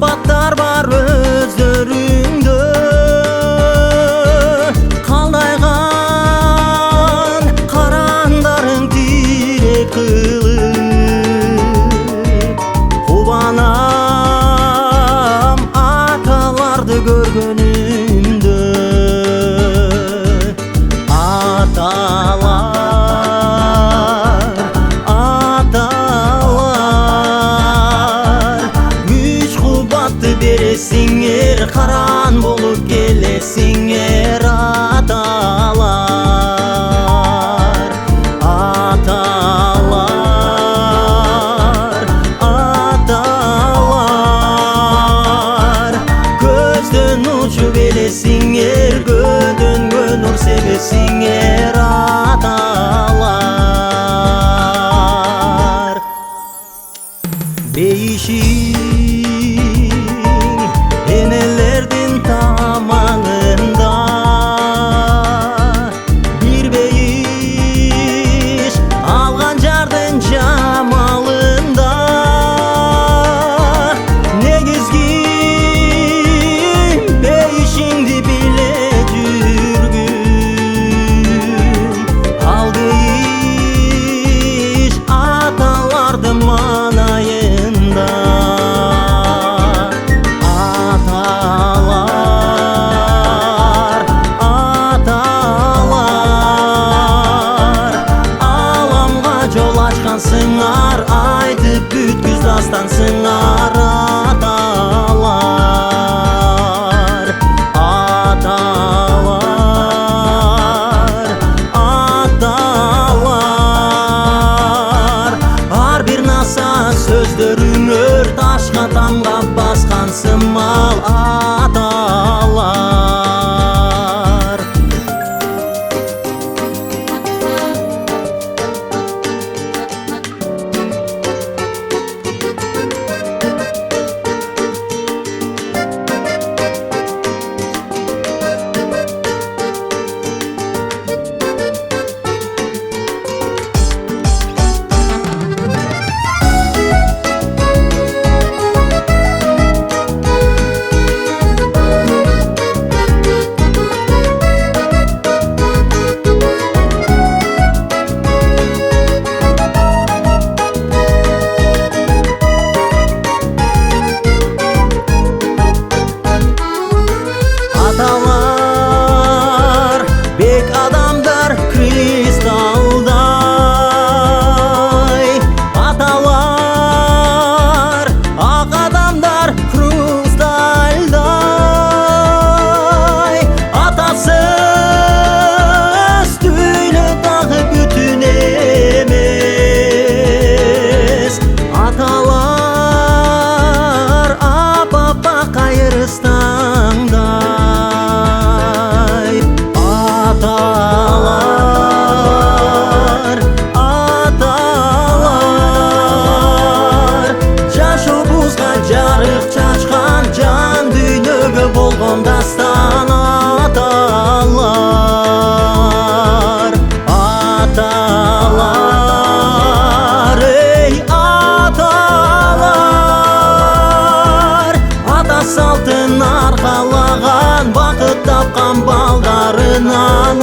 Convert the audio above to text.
сыпаттар бар өздөрүңдө, калдайган карандарың тирек кылып. Кубанам аталарды көргөнүмдө, бересиңер, каран болуп келесиңер аталар, аталар, аталар. Көздөн учуп элесиңер, көдөнгө нур себесиңер аталар. Enelerdin tamanında bir beyiş algan jardın jamalında, negizgin beyişingdi bile жүрgün. Aldı iş atalardı manayında. Сыңар айтып бүткүз дастансыңар аталар, аталар, аталар. Ар бир наса сөздөрүңөр ташка тамга баскан сымал аталар. Аталар бек адамдар кристалдай, аталар ак адамдар хрустальдай. Атасыз дүйнө дагы бүтүн эмес, аталар апа кайрыстаңдай. Аталар, аталар, жашообузга жарык чачкан, жан дүйнөгө болгон дастан аталар, аталар, эй аталар. Ата салтын аркалаган, бакыт тапкан балдарынан